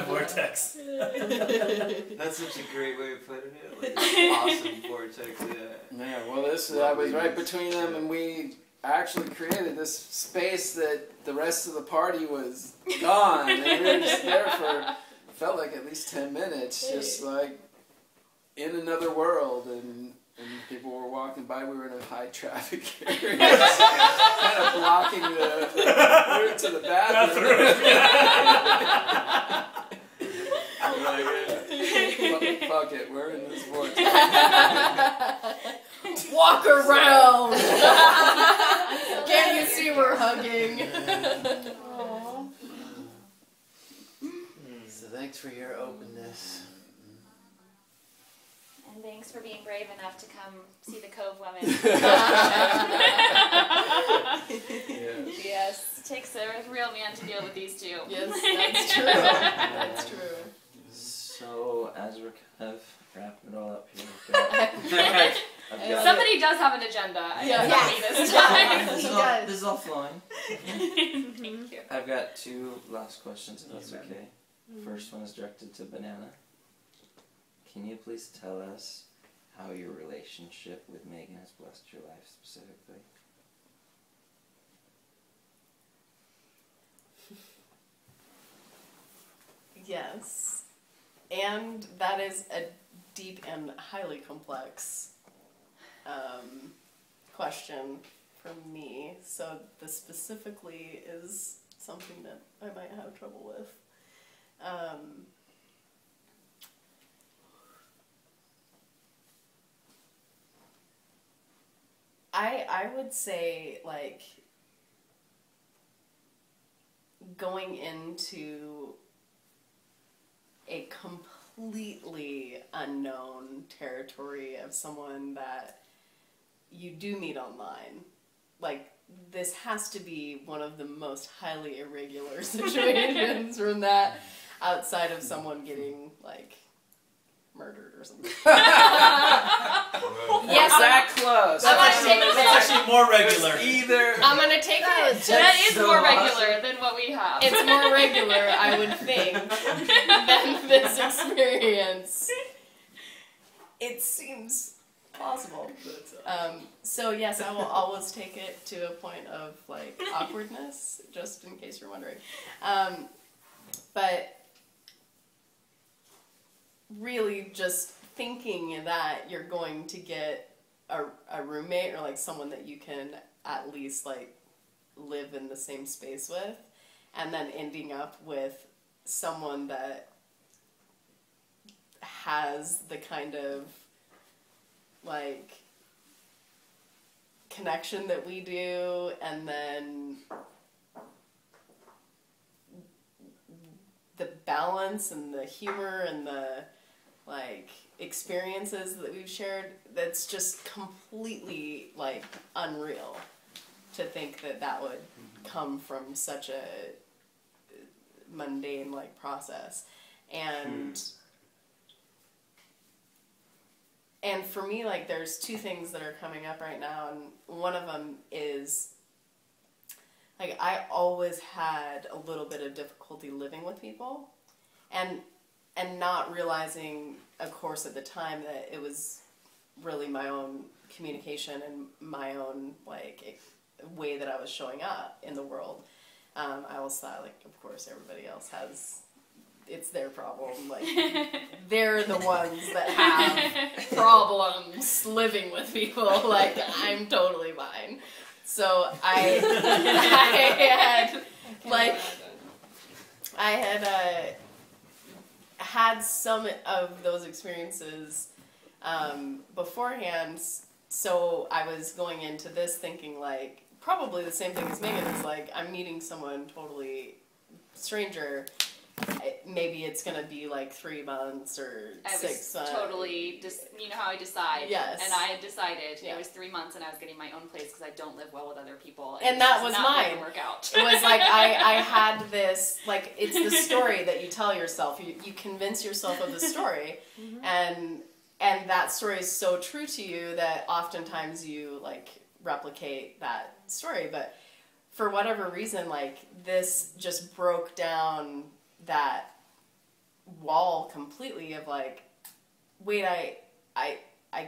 vortex. That's such a great way of putting it. Like, awesome vortex, yeah. Yeah, well, I was right between them, and we actually created this space that the rest of the party was gone, and we were just there for, felt like at least 10 minutes, just like in another world, and people were walking by. We were in a high traffic area, kind of blocking the route to the bathroom. Fuck it, we're in this vortex. Walk around. Can you see we're hugging? So thanks for your openness. And thanks for being brave enough to come see the Cove Women. Yes, it takes a real man to deal with these two. Yes, that's true. That's true. So as we're kind of wrapping it all up here, I've got Somebody does have an agenda. Yeah. This time. this is all flowing. Thank you. I've got 2 last questions, if that's okay. First one is directed to Banana. Can you please tell us how your relationship with Meghan has blessed your life specifically? Yes. And that is a deep and highly complex question for me. So the specifically is something that I might have trouble with. I would say, like, going into a completely unknown territory of someone that you do meet online, like, this has to be one of the most highly irregular situations from that, outside of someone getting, like, murdered or something. Yes, that close. That's actually more regular. Either. I'm gonna take it. That is so more awesome. regular than what we have. It's more regular, I would think, than this experience. It seems plausible. So yes, I will always take it to a point of, like, awkwardness, just in case you're wondering. But really just thinking that you're going to get a roommate or, like, someone that you can at least, like, live in the same space with, and then ending up with someone that has the kind of, like, connection that we do, and then the balance and the humor and the, like, experiences that we've shared, that's just completely, like, unreal to think that that would come from such a mundane, like, process. And and for me, like, there's 2 things that are coming up right now, and one of them is, like, I always had a little bit of difficulty living with people, and not realizing, of course, at the time that it was really my own communication and my own, like, way that I was showing up in the world. I always thought, like, of course, everybody else has, it's their problem. Like, they're the ones that have problems living with people. Like, I'm totally fine. So I had some of those experiences beforehand, so I was going into this thinking, like, probably the same thing as Meghan is, like, I'm meeting someone totally stranger. Maybe it's gonna be like 3 months or 6 months. Totally, you know how I decide. Yes. And I had decided it was 3 months, and I was getting my own place because I don't live well with other people. And that was not mine. Going to work out. It was like I had this, like, it's the story that you tell yourself. You convince yourself of the story, and that story is so true to you that oftentimes you, like, replicate that story. But for whatever reason, like, this just broke down that wall completely of, like, wait, I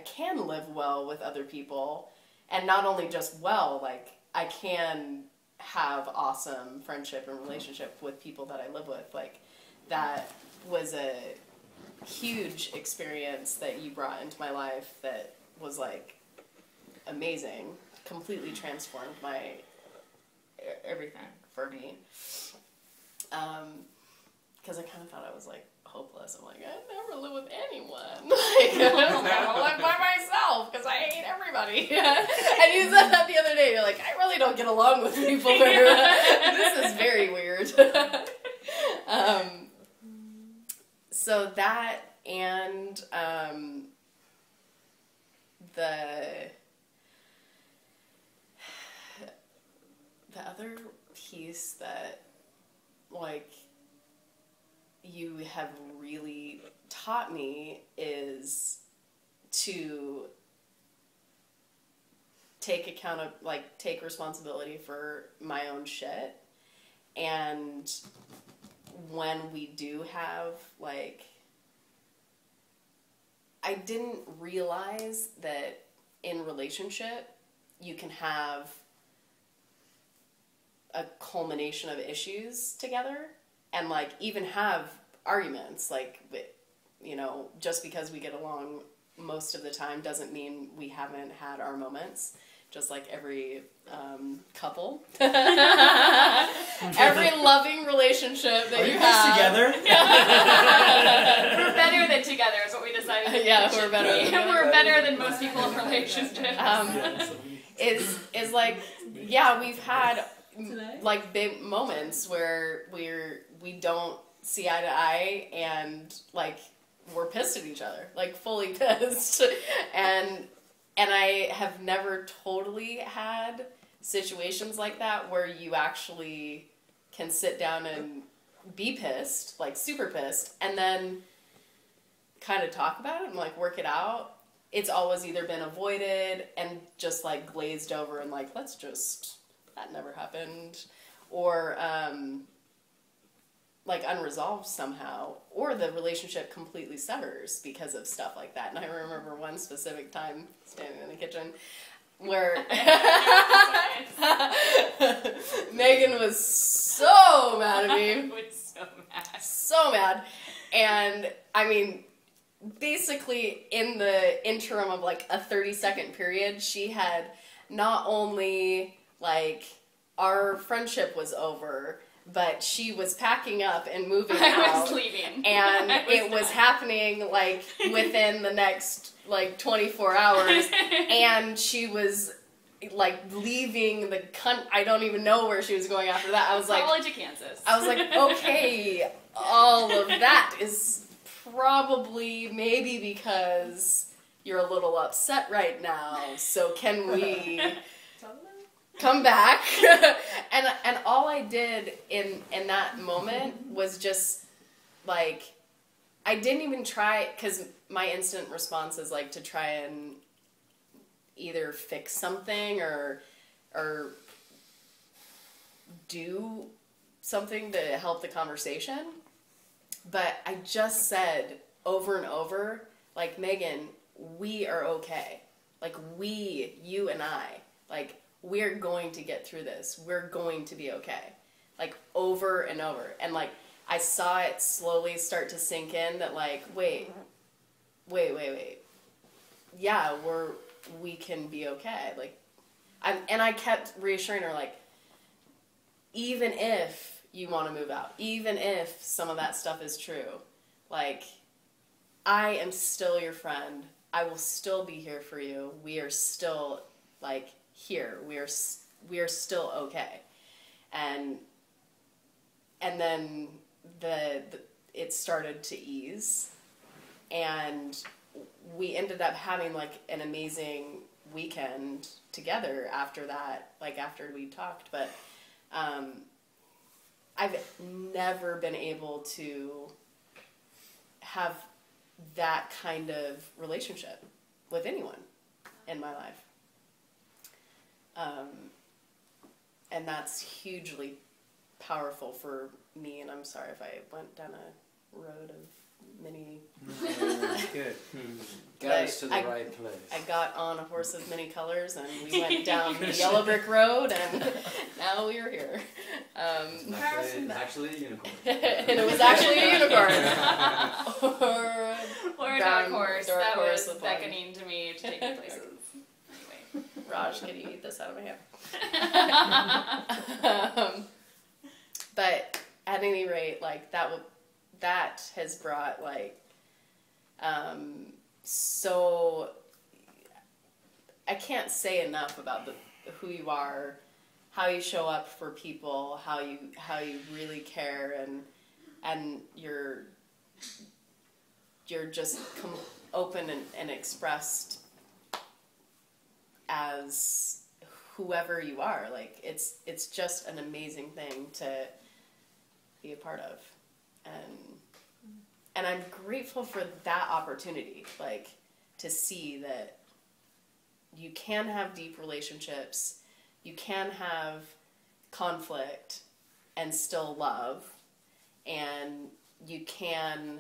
can live well with other people, and not only just well, like, I can have awesome friendship and relationship with people that I live with. Like, that was a huge experience that you brought into my life that was, like, amazing, completely transformed my everything for me. Because I kind of thought I was, like, hopeless. I'm like, I never live with anyone. Like, I'm gonna live by myself because I hate everybody. And you said that the other day. You're like, I really don't get along with people very well. This is very weird. So that, and the other piece that, like, you have really taught me is to take responsibility for my own shit. And when we do have, like, I didn't realize that in relationship you can have a culmination of issues together and, like, even have arguments, like, you know, just because we get along most of the time doesn't mean we haven't had our moments, just like every couple. Every loving relationship that you have. Together? We're better than together is what we decided. Yeah, we're better than together. We're better than most people in relationships. Is like, yeah, we've had like big moments where we don't see eye to eye, and like we're pissed at each other, like fully pissed, and I have never totally had situations like that where you actually can sit down and be pissed, like super pissed, and then kind of talk about it and like work it out. It's always either been avoided and just like glazed over and like, that never happened, or like unresolved somehow, or the relationship completely severs because of stuff like that. And I remember one specific time standing in the kitchen where Megan was so mad at me. So mad. And I mean, basically in the interim of like a 30-second period, she had not only like our friendship was over, but she was packing up and moving out. I was leaving. And it was happening like within the next like 24 hours. And she was like leaving the I don't even know where she was going after that. I was like, College of Kansas. I was like, okay, all of that is probably maybe because you're a little upset right now. So can we come back? and all I did in that moment was just like, I didn't even try, because my instant response is like to try and either fix something or do something to help the conversation. But I just said over and over, like, Megan, we are okay. Like, you and I, like, we're going to get through this. We're going to be okay. Like, over and over. And, like, I saw it slowly start to sink in that, like, wait. Yeah, we can be okay. Like, I kept reassuring her, like, even if you want to move out, even if some of that stuff is true, like, I am still your friend. I will still be here for you. We are still, like, here. We are still okay. And then it started to ease, and we ended up having like an amazing weekend together after that, like after we talked. But I've never been able to have that kind of relationship with anyone in my life. And that's hugely powerful for me, and I'm sorry if I went down a road of many... Good. Got us to the right place. I got on a horse of many colors, and we went down the yellow brick road, and now we are here. It was actually a unicorn. And it was actually a unicorn. or a dark horse that was beckoning to me to take me places. Anyway. Raj, can you eat this out of my hand? But at any rate, like, that has brought, like, so I can't say enough about who you are, how you show up for people, how you really care, and you're just open and expressed as whoever you are. Like, it's just an amazing thing to be a part of. And I'm grateful for that opportunity, like, to see that you can have deep relationships, you can have conflict and still love, and you can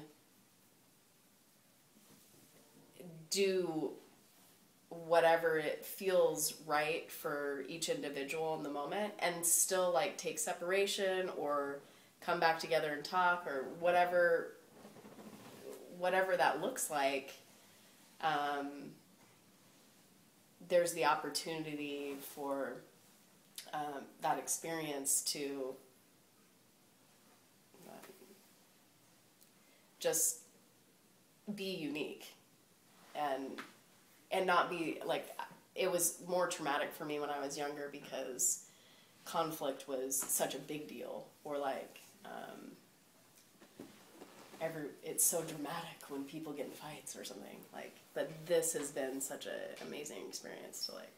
do whatever it feels right for each individual in the moment, and still, like, take separation or come back together and talk, or whatever that looks like. There's the opportunity for that experience to just be unique and not be, like, it was more traumatic for me when I was younger because conflict was such a big deal, or like it's so dramatic when people get in fights or something, like, but this has been such an amazing experience to, like,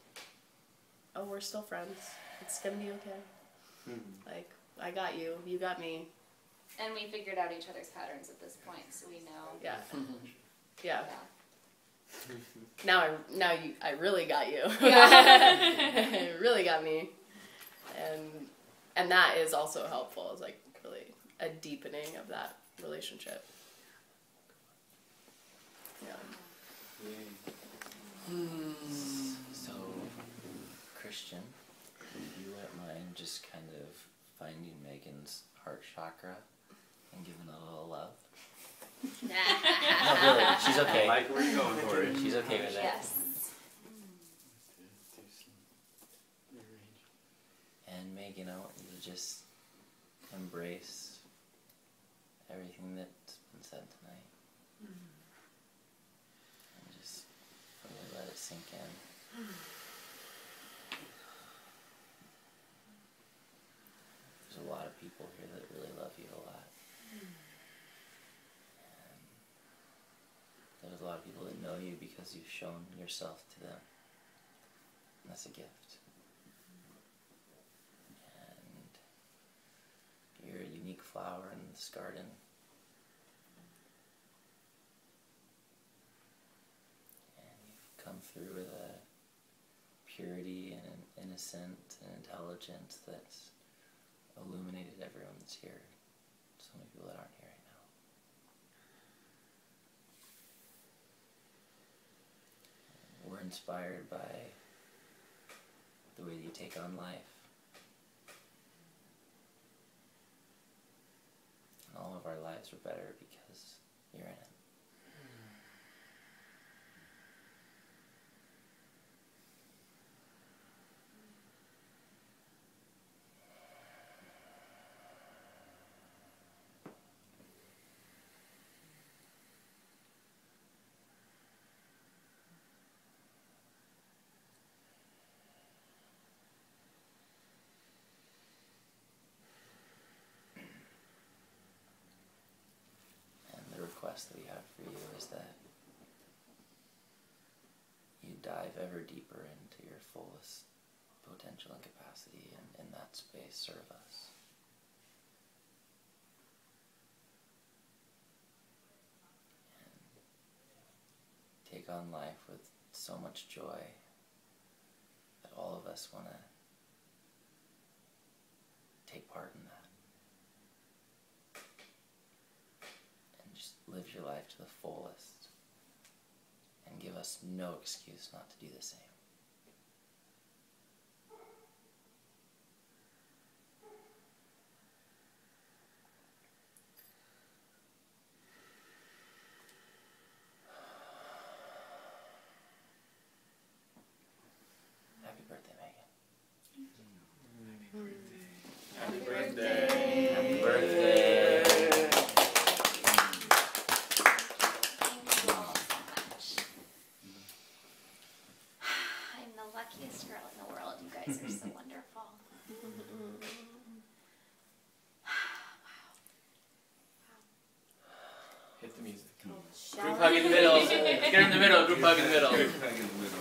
oh, we're still friends, it's gonna be okay. Like, I got you, you got me. And we figured out each other's patterns at this point, so we know. Yeah. Yeah. Now I really got you. Yeah. Really got me. And that is also helpful. It's like really a deepening of that relationship. Yeah. So, Christian, if you wouldn't mind just kind of finding Megan's heart chakra and giving it a little love. No, really, she's okay. Like, we're going for it. She's okay with it. Yes. And Megan, I want you to just embrace everything that's been said tonight. And just really let it sink in. There's a lot of people here that really love you a lot. And there's a lot of people that know you because you've shown yourself to them. And that's a gift. And you're a unique flower in this garden. And you've come through with a purity and an innocent and intelligence that's illuminated everyone that's here. So many people that aren't here right now. We're inspired by the way that you take on life. And all of our lives are better because you're in it. Request that we have for you is that you dive ever deeper into your fullest potential and capacity, and in that space serve us. And take on life with so much joy that all of us want to take part in that. Live your life to the fullest and give us no excuse not to do the same. Happy birthday, Megan. Happy birthday. Happy birthday. Luckiest girl in the world. You guys are so wonderful. Hit the music. Group hug in the middle. Get in the middle. Group hug in the middle. Group hug in the middle.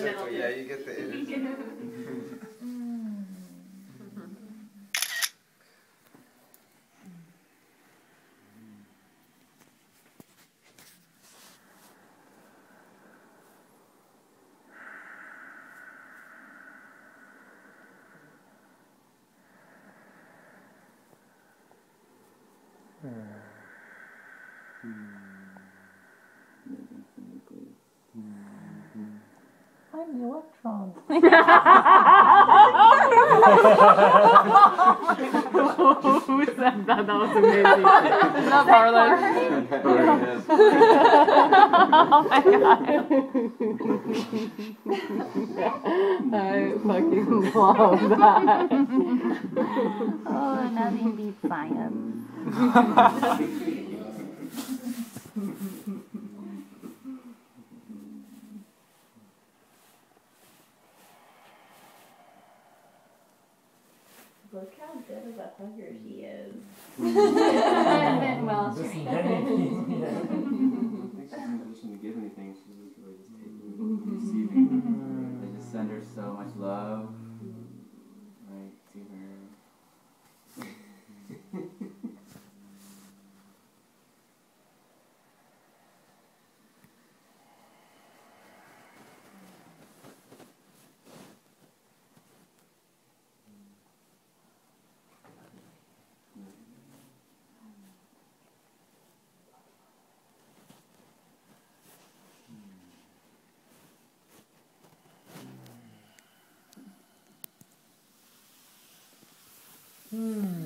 channel but too. yeah, you get the innocent. I'm the electron. Who said that? That was amazing. Isn't that Harlan? Oh my god. I fucking love that. Oh, nothing beats science. Look how good of a hugger he is. Well, I think she's in a position to give anything. She's just really just taking and receiving. I just send her so much love. Right to her. Hmm.